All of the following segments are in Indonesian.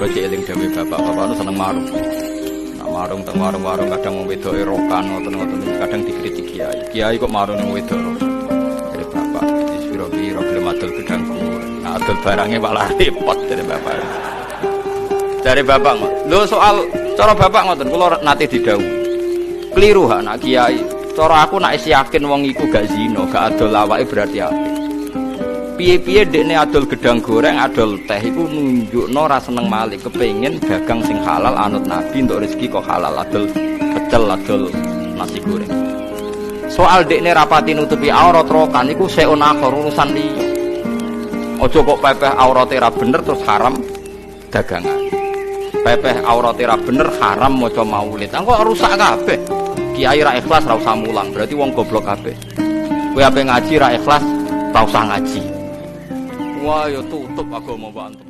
Kula eling dhewe bapak-bapak nu seneng marung. Nak marung teng warung-warung kadang wong wedok erokan ngoten-ngoten kadang dikritik kiai. Kiai kok marung ning wedok. Dari bapak wis pira-pira gelem adol gedang kur. Nah adol barange malah repot dari bapak. Dari bapak lho soal cara bapak ngoten kula nate didhawuhi. Kliru ha nak kiai. Cara aku nak isi yakin wong iku gak zina, gak adol awake berarti apik. Piye-piye dekne adol gedang goreng, adol teh iku nunjukno ra seneng malih, kepengin dagang sing halal anut Nabi untuk rezeki kok halal, adol pecel, adol nasi goreng. Soal dekne rapati nutupi aurat rokan iku seun akhir urusan liya. Aja kok pepeh aurate ra bener terus haram dagangan. Pepeh aurate ra bener haram maca maulid. Engko rusak kabeh. Kiai ra ikhlas ra usah mulang, berarti wong goblok kabeh. Kowe ape ngaji ra ikhlas, ra usah ngaji. Wah, ya tutup agama antum.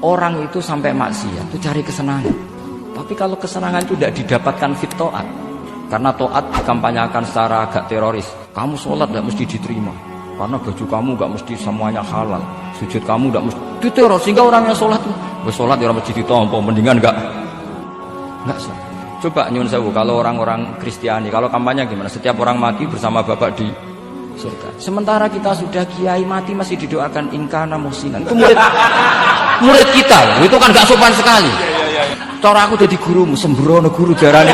Orang itu sampai maksiat itu cari kesenangan. Tapi kalau kesenangan itu tidak didapatkan fit taat. Karena taat dikampanyakan secara agak teroris. Kamu sholat tidak mesti diterima. Karena baju kamu enggak mesti semuanya halal. Sujud kamu enggak mesti diteror. Sehingga orang yang sholat sholat ya mesti ditompo, mendingan enggak sholat. Coba nyun sewu kalau orang-orang Kristiani, kalau kampanye gimana? Setiap orang mati bersama bapak di surga. Sementara kita sudah kiai mati masih didoakan ingkana musinan. Itu murid kita. Itu kan gak sopan sekali. Cara aku jadi gurumu, sembrono guru jarane.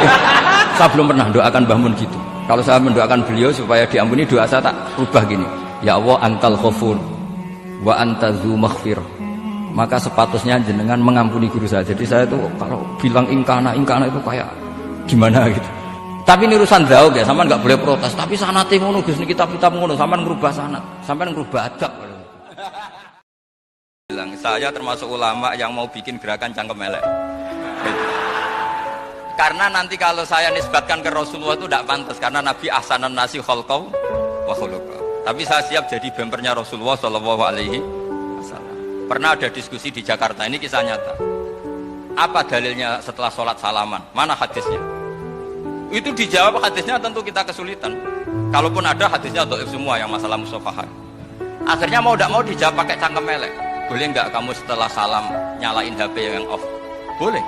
Saya belum pernah doakan Mbah Mun gitu. Kalau saya mendoakan beliau supaya diampuni, doa saya tak rubah gini. Ya Allah antal ghafur wa anta dzu maghfirah. Maka sepatutnya jenengan mengampuni guru saya. Jadi saya itu kalau bilang ingkana itu kayak gimana gitu. Tapi ini urusan jauh ya, sampean nggak boleh protes. Tapi sanate ngono Gus, niki kitab ngono, sampean ngerubah sanat, sampean ngerubah adab. Bilang saya termasuk ulama yang mau bikin gerakan cangkem elek. Karena nanti kalau saya nisbatkan ke Rasulullah itu tidak pantas, karena Nabi ahsanan nasi khalqau wa khuluqa. Tapi saya siap jadi bempernya Rasulullah sallallahu alaihi wasallam. Pernah ada diskusi di Jakarta, ini kisah nyata. Apa dalilnya setelah sholat salaman? Mana hadisnya? Itu dijawab hadisnya tentu kita kesulitan. Kalaupun ada hadisnya dhaif semua yang masalah musafahat. Akhirnya mau tidak mau dijawab pakai cangkem elek. Boleh nggak kamu setelah salam nyalain HP yang off? Boleh.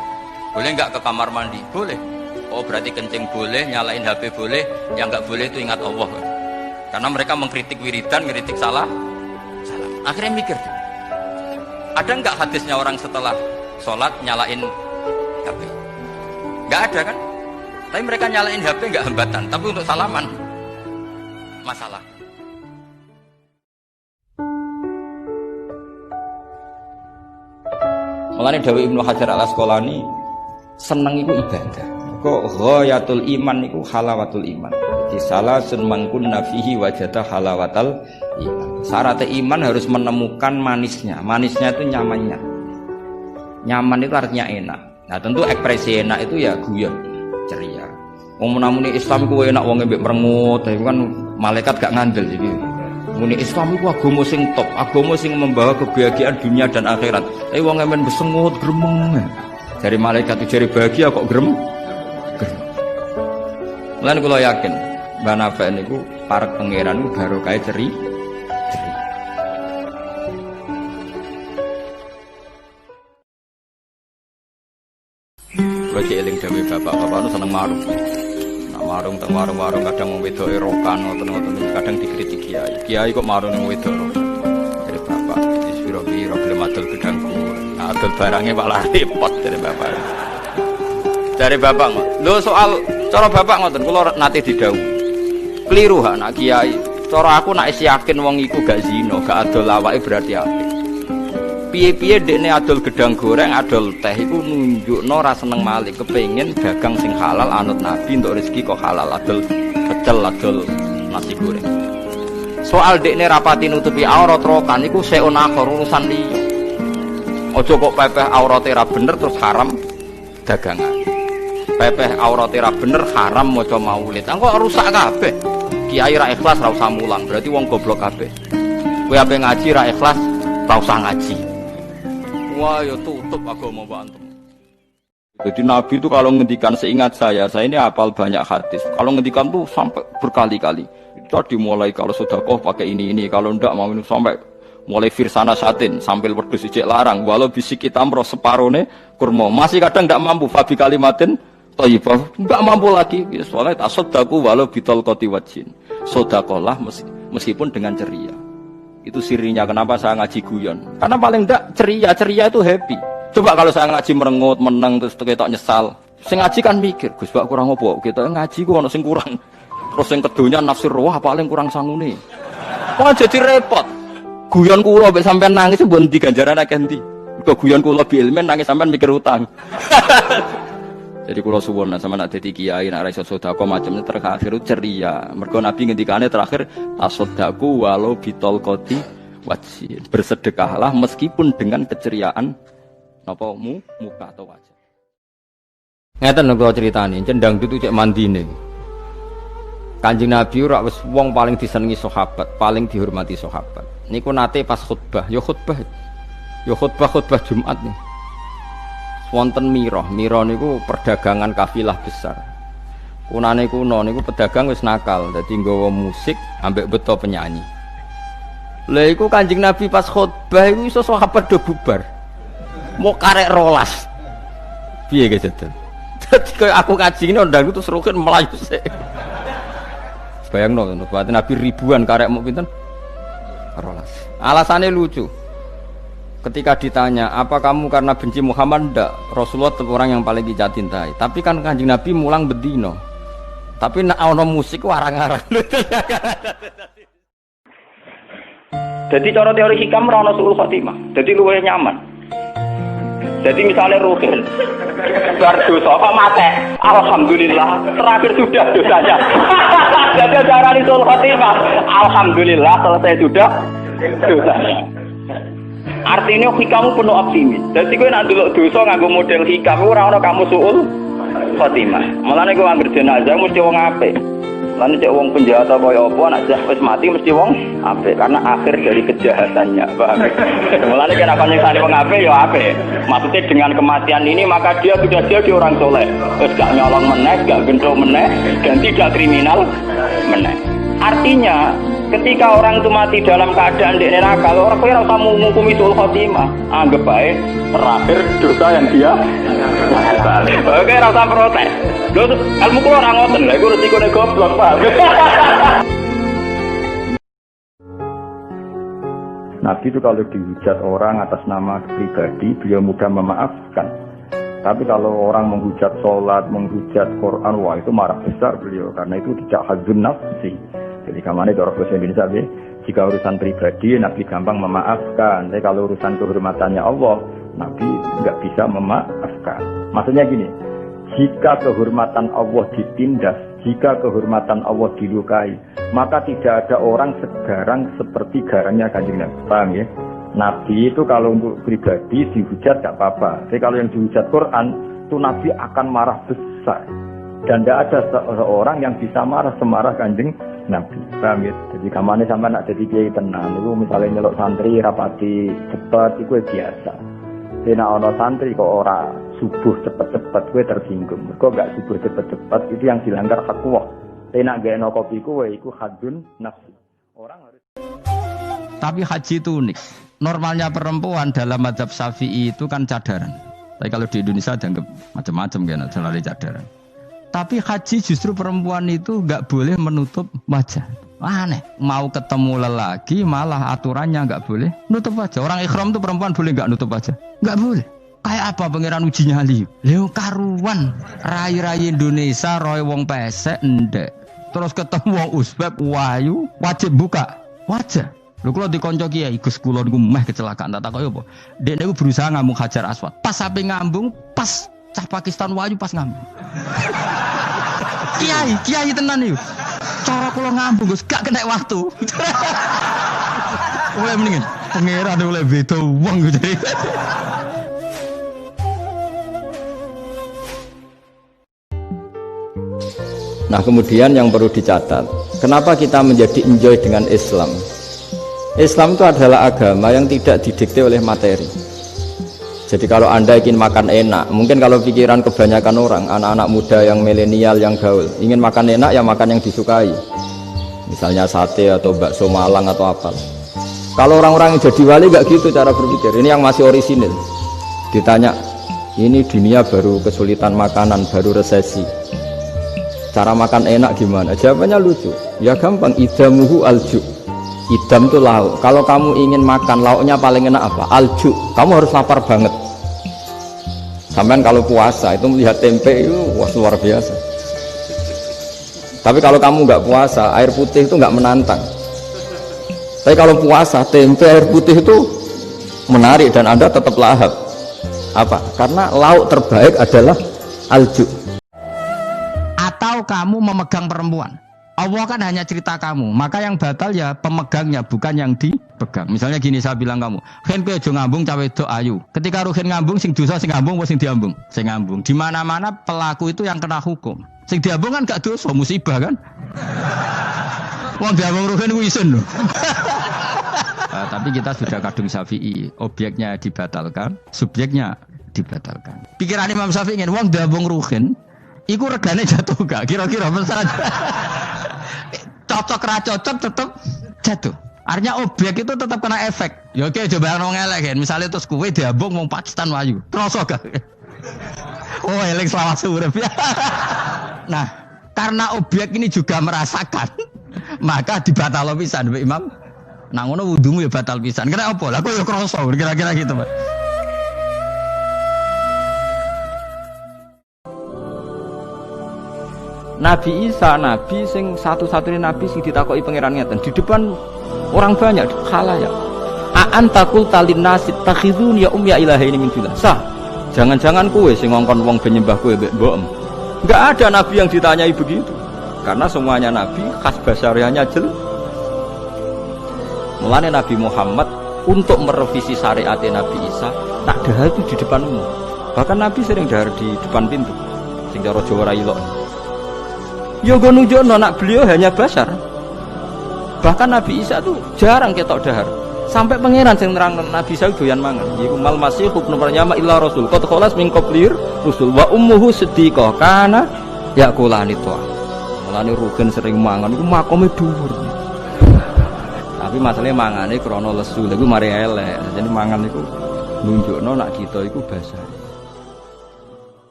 Boleh nggak ke kamar mandi? Boleh. Oh berarti kencing boleh, nyalain HP boleh. Yang nggak boleh itu ingat Allah. Karena mereka mengkritik wiridan, mengkritik salam. Akhirnya mikir. Ada nggak hadisnya orang setelah sholat nyalain HP? Nggak ada kan? Tapi mereka nyalain HP nggak hambatan, tapi untuk salaman masalah. Mulane Dawi Ibnu Hajar Al Asqalani seneng iku ibadah. Kok ghayatul iman iku halawatul iman. Di salasun mangkunna fihi wajada halawatal iman. Syarat iman harus menemukan manisnya. Manisnya itu nyamannya. Nyaman itu artinya enak. Nah tentu ekspresi enak itu ya guyon, ceria. Wong menamuni Islam ku enak wong mbek merengut, itu kan malaikat gak ngandel jadi. Muni Islam iku agama sing top, agama sing membawa kebahagiaan dunia dan akhirat. Tapi wong men besengut gremeng. Dari malaikat itu jari bahagia kok gremeng. Lan kula yakin Mbah Nafi niku parek pangeran ku barokah ceri. Kula eling dhewe bapak-bapak nu seneng marung. Nak marung teng warung-warung kadang wong wedok erokan ngoten-ngoten kadang dikritik kiai. Kiai kok marung ning wedok. Dari bapak wis pira-pira gelem adol gedang kur. Nah adol barange malah repot dari bapak. Dari bapak lho soal cara bapak ngoten kula nate didhawuhi. Kliru ha nak kiai. Cara aku nak isi yakin wong iku gak zina, gak adol awake berarti apik. Piye-piye dekne adol gedang goreng, adol teh iku nunjukno ra seneng malih, kepengin dagang sing halal anut Nabi untuk rezeki kok halal, adol pecel, adol nasi goreng. Soal dekne rapati nutupi aurat rokan iku seun akhir urusan liya. Aja kok pepeh aurate ra bener terus haram dagangan. Pepeh aurate ra bener haram maca maulid. Engko rusak kabeh. Kiai ra ikhlas ra usah mulang, berarti wong goblok kabeh. Kowe ape ngaji ra ikhlas ra usah ngaji. Wah, ya tutup agama antum. Jadi Nabi itu kalau ngendikan, seingat saya ini hafal banyak hadis. Kalau ngendikan tuh sampai berkali-kali. Itu dimulai kalau sedekah pakai ini, kalau ndak mau sampai mulai firsana satin sambil wedhus ijek larang walau bisik tamro separone kurma masih kadang tidak mampu fabi kalimatin thayyibah enggak mampu lagi soalnya tasaddaku walau bitol qoti wajin sedekahlah meskipun dengan ceria. Itu sirinya kenapa saya ngaji guyon karena paling tidak ceria itu happy. Coba kalau saya ngaji merengut menang terus ketok nyesal sing ngaji kan mikir Gus Bak kurang apa kita ngaji ku ono sing kurang terus sing kedonya nafsir wah paling kurang sangune kok jadi repot. Guyon kula mek sampean nangis mbon ndi ganjaran akeh ndi. Kok guyon kula bi ilmen nangis sampean mikir utang. Jadi kula suwun sampean nek dadi kiai nek ra iso sedekah macamnya terakhir ceria. Mergo Nabi ngendikane terakhir tasaddaku walau bitol qoti wajhin. Bersedekahlah meskipun dengan keceriaan napa muka atau wajah. Ngeten lho kula critani, cendang dudu cek mandine. Kanjeng Nabi ora wis wong paling disenengi sahabat, paling dihormati sahabat. Niku nate pas khutbah Jumat nih. Wonten Miro niku perdagangan kafilah besar. Kunane kuno niku pedagang wis nakal, dadi nggawa musik ambek beto penyanyi. Lha iku Kanjeng Nabi pas khutbah iku iso sahabat do bubar. Mau karek rolas. Piye ge jadul? Dadi koyo aku kaji ngene ndang terus rukin melayu sik. Bayangno buat Nabi ribuan karek mau pinten? Rolas. Alasannya lucu. Ketika ditanya, apa kamu karena benci Muhammad? Ndak. Rasulullah itu orang yang paling kita cintai. Tapi kan Kanjeng Nabi mulang bedino. Tapi nek ana musik warang-arang. Jadi cara teori hikam ora ana suul khotimah. Jadi luwih nyaman. Jadi misalnya Ruhin bar dosa kok mate, alhamdulillah terakhir sudah dosanya. Jadi cara suul khotimah, alhamdulillah selesai sudah dosanya. Artinya hikamu penuh optimis. Jadi kowe nek ndelok dosa nganggo model hikam ora ana kamu suul khotimah. Mulane kowe anggere jenazah mesti wong apik. Mulane cek wong penjahat kaya apa nek wis mati mesti wong apik karena akhir dari kejahatannya. Paham? Mulane kena nyiksa wong apik ya apik. Maksudnya dengan kematian ini maka dia sudah jadi orang soleh. Wis gak nyolong meneh, gak gendho meneh dan tidak kriminal meneh. Artinya ketika orang itu mati dalam keadaan di neraka, orang kaya rasa menghukumi suul khotimah. Anggap baik terakhir dosa yang dia oke, rasa protes. Lho ilmu kula ora ngoten, lha iku resikone goblok, Pak. Nabi itu kalau dihujat orang atas nama pribadi, beliau mudah memaafkan. Tapi kalau orang menghujat sholat, menghujat Quran, wah itu marah besar beliau. Karena itu tidak hadzun nafsi. Jadi kamane orang bahasa Indonesia, jika urusan pribadi, Nabi gampang memaafkan. Tapi kalau urusan kehormatannya Allah, Nabi nggak bisa memaafkan. Maksudnya gini, jika kehormatan Allah ditindas, jika kehormatan Allah dilukai, maka tidak ada orang segarang seperti garangnya Kanjeng Nabi. Paham ya? Nabi itu kalau untuk pribadi dihujat gak apa-apa. Tapi kalau yang dihujat Quran, itu Nabi akan marah besar. Dan tidak ada seorang yang bisa marah semarah Kanjeng Nabi. Paham ya? Jadi kamane sampai nak jadi kiai tenan, itu misalnya nyelok santri rapati cepat, itu biasa. Tapi nak ono santri kok ora subuh cepet-cepet, gue tersinggung. Kok gak subuh cepet-cepet, itu yang dilanggar hak Allah. Tapi nak gak eno kopi gue, itu hadun nafsi. Orang harus. Tapi haji itu unik. Normalnya perempuan dalam mazhab Syafi'i itu kan cadaran. Tapi kalau di Indonesia dianggap macam-macam kan, selalu cadaran. Tapi haji justru perempuan itu nggak boleh menutup wajah. Aneh, mau ketemu lelaki malah aturannya nggak boleh nutup wajah. Orang ikhram itu perempuan boleh nggak nutup wajah? Nggak boleh. Kayak apa pangeran uji nyali? Leo karuan, rai-rai Indonesia, roy wong pesek ndek. Terus ketemu wong Uzbek, wayu, wajib buka wajah. Lho kula dikonco kiai Gus kula niku meh kecelakaan tak takoki apa. Dek niku berusaha ngambung Hajar Aswad. Pas sampe ngambung, pas cah Pakistan wayu pas ngambung. Kiai tenan niku. Cara kula ngambung Gus gak kena waktu. Oleh mendingan pangeran oleh beda wong gitu. Nah kemudian yang perlu dicatat, kenapa kita menjadi enjoy dengan Islam? Islam itu adalah agama yang tidak didikte oleh materi. Jadi kalau Anda ingin makan enak, mungkin kalau pikiran kebanyakan orang, anak-anak muda yang milenial, yang gaul, ingin makan enak ya makan yang disukai. Misalnya sate atau bakso Malang atau apa. Kalau orang-orang yang jadi wali nggak gitu cara berpikir. Ini yang masih orisinil. Ditanya, ini dunia baru kesulitan makanan, baru resesi. Cara makan enak gimana? Jawabannya lucu. Ya gampang, idamuhu alju. Idam itu lauk. Kalau kamu ingin makan lauknya paling enak apa? Alju. Kamu harus lapar banget. Sampai kalau puasa itu melihat tempe itu wah luar biasa. Tapi kalau kamu nggak puasa, air putih itu nggak menantang. Tapi kalau puasa, tempe air putih itu menarik dan Anda tetap lahap. Apa? Karena lauk terbaik adalah alju. Atau kamu memegang perempuan. Allah kan hanya cerita kamu, maka yang batal ya pemegangnya, bukan yang dipegang. Misalnya gini, saya bilang kamu, "Ken kowe aja ngambung cawe wedok ayu." Ketika Ruhin ngambung, sing dosa sing ngambung apa sing diambung? Sing ngambung. Di mana-mana pelaku itu yang kena hukum. Sing diambung kan gak dosa, musibah kan? Wong diambung Ruhin ku isin lho. Tapi kita sudah kadung Syafi'i, objeknya dibatalkan, subjeknya dibatalkan. Pikiran Imam Syafi'i ingin wong diambung Ruhin, iku regane jatuh gak? Kira-kira masalah. Cocok ra cocok tetap jatuh. Artinya objek itu tetap kena efek. Ya oke coba nang elek kan. Misalnya terus kowe diambung wong Pakistan wayu. Terus gak? Oh, elek selawat urip. Nah, karena objek ini juga merasakan, maka dibatal pisan Mbak Imam. Nah ngono wudumu ya batal pisan. Kira apa? Lah kok ya kroso kira-kira gitu, Pak. Nabi Isa, nabi sing satu-satunya nabi sing ditakoki pangeran ngeten di depan orang banyak khalayak. Aan takul talin nasit takhizun ya ya ilahi min billah. Sah. Jangan-jangan kowe sing ngongkon wong ben nyembah kowe mbek mbokem. Enggak ada nabi yang ditanyai begitu. Karena semuanya nabi khas basariahnya jelas. Mulane Nabi Muhammad untuk merevisi syariat Nabi Isa tak dahar itu di depan umum. Bahkan Nabi sering dahar di depan pintu. Sing cara Jawa ra ilok. Ya go nunjukno nak beliau hanya basar. Bahkan Nabi Isa tuh jarang ketok dahar. Sampai pangeran sing nerang Nabi Isa doyan mangan. Iku mal masih ibnu Maryam illa rasul. Qad khalas min qablir rusul wa ummuhu siddiqah kana yakulani to. Mulane Rugen sering mangan iku makome dhuwur. Tapi masalahnya mangane krana lesu, lha iku mari elek. Jadi mangan iku nunjukno nak kita iku basar.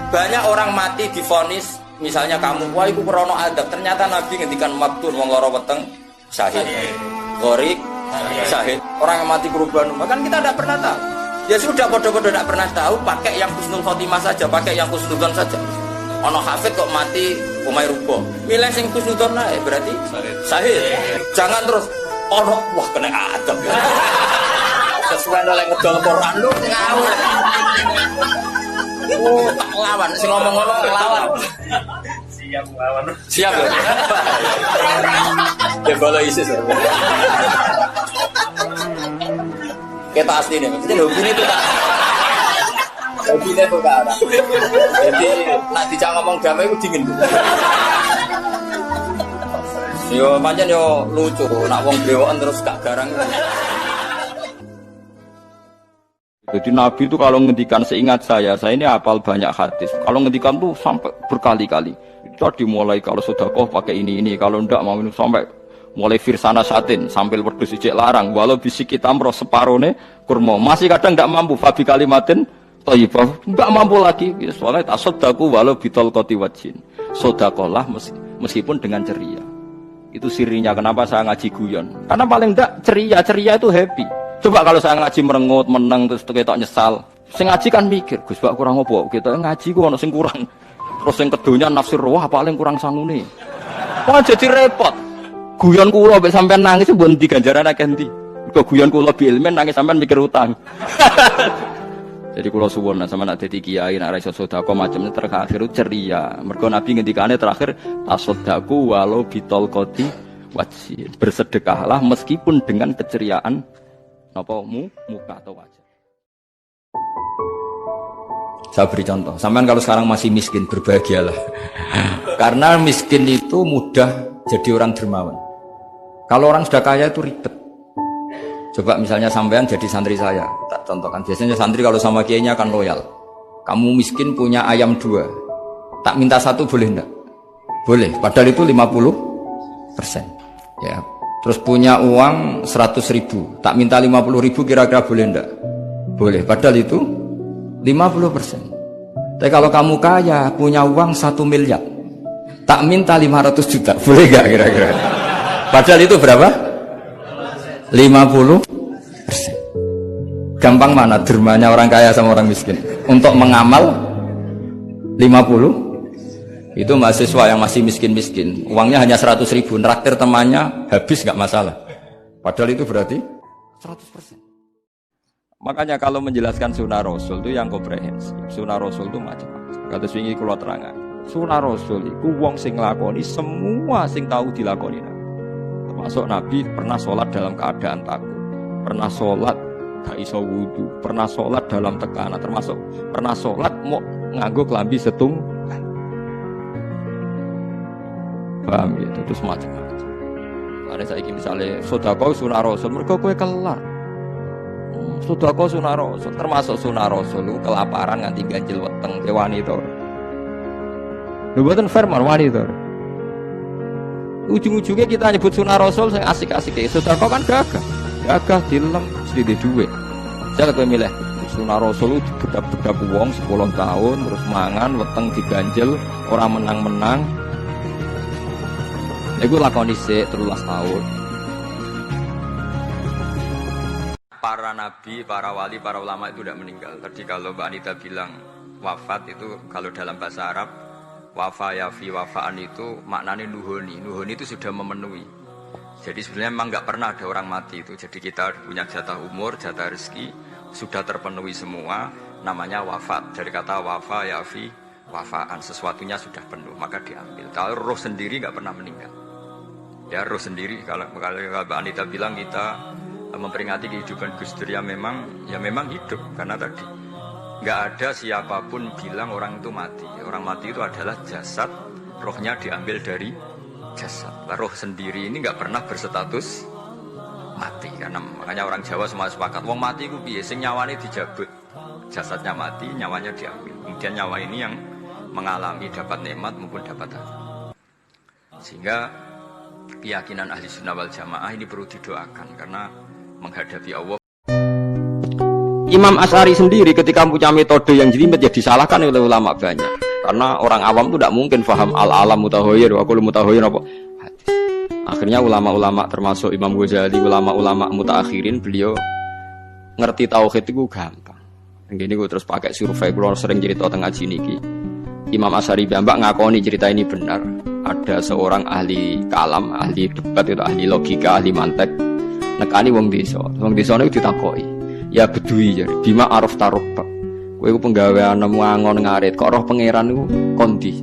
Banyak orang mati divonis, misalnya kamu, wah iku krana adab. Ternyata Nabi ngendikan maktun wong lara weteng syahid. Gharik syahid. Orang yang mati kurban, kan kita tidak pernah tahu. Ya sudah bodoh-bodoh tidak pernah tahu, pakai yang husnul khotimah saja, pakai yang husnudzon saja. Ono hafid kok mati umai rubo. Milih sing husnudzon ae berarti syahid. Jangan terus ono wah kena adab. Sesuai oleh ngedol Quran lu sing awal. Oh, tak lawan sing ngomong-ngomong lawan. Siap lawan. Siap ya. Ya bolo isis. Kita asli nih, maksudnya hubungan itu tak. Hubungan itu kan. Jadi nak dijak ngomong damai itu dingin. Yo pancen yo lucu, nak wong brewokan terus gak garang. Jadi Nabi itu kalau ngendikan, seingat saya ini hafal banyak hadis. Kalau ngendikan tuh sampai berkali-kali. Itu dimulai kalau sedekah pakai ini, kalau ndak mau ini sampai mulai firsana satin sampai wedhus ijek larang. Walau bisik kita meroh separone kurma. Masih kadang ndak mampu fabi kalimatin thayyibah. Ndak mampu lagi. Soalnya tasaddaku walau bitol qoti wajin. Sedekahlah meskipun dengan ceria. Itu sirinya kenapa saya ngaji guyon. Karena paling ndak ceria itu happy. Coba kalau saya ngaji merengut, meneng terus ketok nyesal. Sing ngaji kan mikir, Gus Pak kurang apa? Kita ngaji ku ono sing kurang. Terus sing kedonya nafsir wah paling kurang sangune. Wah jadi repot. Guyon kula mek sampean nangis mbon ndi ganjaran akeh ndi. Mergo guyon kula bi ilmen nangis sampean mikir utang. Jadi kula suwun sampean nek dadi kiai nek ra iso sedekah macamnya terakhir ceria. Mergo Nabi ngendikane terakhir tasaddaku walau bitol qoti wajhin. Bersedekahlah meskipun dengan keceriaan apa muka atau wajah. Saya beri contoh, sampean kalau sekarang masih miskin berbahagialah. Karena miskin itu mudah jadi orang dermawan. Kalau orang sudah kaya itu ribet. Coba misalnya sampean jadi santri saya, tak contohkan. Biasanya santri kalau sama kiainya akan loyal. Kamu miskin punya ayam 2, tak minta 1 boleh enggak? Boleh, padahal itu 50 Ya. Terus punya uang 100.000, tak minta 50.000 kira-kira boleh enggak? Boleh, padahal itu 50%. Tapi kalau kamu kaya, punya uang 1 miliar, tak minta 500 juta, boleh enggak kira-kira? Padahal itu berapa? 50%. Gampang mana dermanya orang kaya sama orang miskin? Untuk mengamal 50, itu mahasiswa yang masih miskin-miskin, uangnya hanya 100.000, nraktir temannya habis nggak masalah. Padahal itu berarti 100%. Makanya kalau menjelaskan sunnah Rasul itu yang komprehensif. Sunnah Rasul itu macam-macam. Kata swingi kula terangan. Sunnah Rasul itu wong sing nglakoni semua sing tahu dilakoni Nabi. Termasuk Nabi pernah sholat dalam keadaan takut, pernah sholat gak iso wudu, pernah sholat dalam tekanan, termasuk pernah sholat mau nganggo kelambi setung. Paham ya, terus macam-macam. Ada saiki misalnya sedekah sunah Rasul, mergo kowe kelar. Sedekah sunah Rasul, termasuk sunah Rasul lu kelaparan nganti ganjil weteng ke wanita. Lho mboten firman wanita. Ujung-ujungnya kita nyebut sunah Rasul sing asik-asik ya. Sedekah kan gagah. Gagah dilem sedhi duwe. Saya kowe milih sunah Rasul dibedak-bedak wong 10 tahun terus mangan weteng diganjel ora menang-menang. Iku lakoni sik 13 tahun. Para nabi, para wali, para ulama itu tidak meninggal. Tadi kalau Mbak Anita bilang wafat itu kalau dalam bahasa Arab wafa yafi wafaan itu maknanya nuhoni. Nuhoni itu sudah memenuhi. Jadi sebenarnya memang nggak pernah ada orang mati itu. Jadi kita punya jatah umur, jatah rezeki sudah terpenuhi semua. Namanya wafat. Dari kata wafa yafi wafaan, sesuatunya sudah penuh maka diambil. Kalau roh sendiri nggak pernah meninggal. Ya roh sendiri kalau Mbak Anita bilang kita memperingati kehidupan Gus Dur ya memang hidup karena tadi nggak ada siapapun bilang orang itu mati. Orang mati itu adalah jasad, rohnya diambil dari jasad. Roh sendiri ini nggak pernah berstatus mati karena makanya orang Jawa semua sepakat wong mati itu piye sing nyawane dijabut, jasadnya mati, nyawanya diambil. Kemudian nyawa ini yang mengalami dapat nikmat maupun dapat azab. Sehingga keyakinan ahli sunnah wal jamaah ini perlu didoakan karena menghadapi Allah. Imam Asy'ari sendiri ketika punya metode yang jelimet ya disalahkan oleh ulama banyak karena orang awam itu tidak mungkin paham al-alam mutahoyir wa kullu mutahoyir apa hadis. Akhirnya ulama-ulama termasuk Imam Ghazali, ulama-ulama mutaakhirin beliau ngerti tauhid itu gampang. Gini gue terus pakai survei gue sering cerita tengah ngaji niki. Imam Asy'ari mbak ngakoni cerita ini benar. Ada seorang ahli kalam, ahli debat itu ahli logika, ahli mantek nekani wong desa. Wong desa niku ditakoki, "Ya bedui jare, bima araf tarubba." Kowe iku penggaweanmu angon ngarit, kok roh pangeran niku kondi.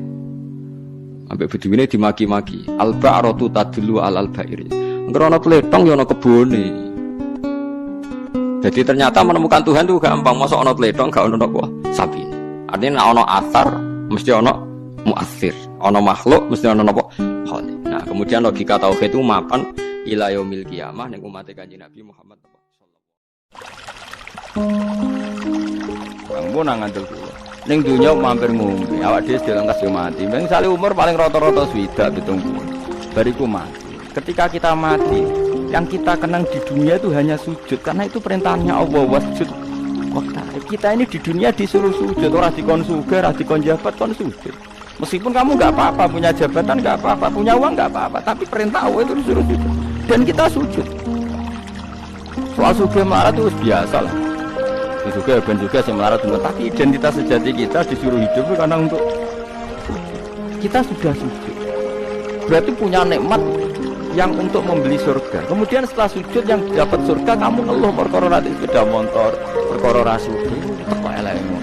Ambek beduine dimaki-maki, "Al-ba'ratu tadullu alal ba'iri." Engko ana tletong ya ana kebone. Jadi ternyata menemukan Tuhan itu gampang, masa ana tletong gak ono napa sapi. Artinya ana athar mesti ana mu'athir, ana makhluk mesti ana napa khaliq. Nah, kemudian logika tauhid itu mapan ila yaumil qiyamah ning umat Kanjeng Nabi Muhammad sallallahu. Bangmu nang ngandel kula. Ning donya mampir ngombe, awak dhewe sedang kasih mati. Misale umur paling rata-rata 70. Bariku mati. Ketika kita mati, yang kita kenang di dunia itu hanya sujud karena itu perintahnya Allah wasjud. Kita ini di dunia disuruh sujud, ora dikon sugih, ora dikon jabat, kon sujud. Meskipun kamu nggak apa-apa, punya jabatan nggak apa-apa, punya uang nggak apa-apa, tapi perintah Allah itu disuruh sujud dan kita sujud. Soal sugih melarat itu biasa lah. Sugih ben juga sing melarat itu, tapi identitas sejati kita disuruh hidup karena untuk kita sudah sujud. Berarti punya nikmat yang untuk membeli surga. Kemudian setelah sujud yang dapat surga kamu ngeluh perkara nanti sepeda motor, perkara rasuki, teko elekmu.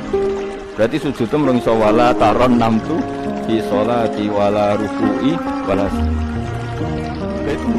Berarti sujud itu mung iso wala taron namtu fi sholati wala ruku'i wala. Itu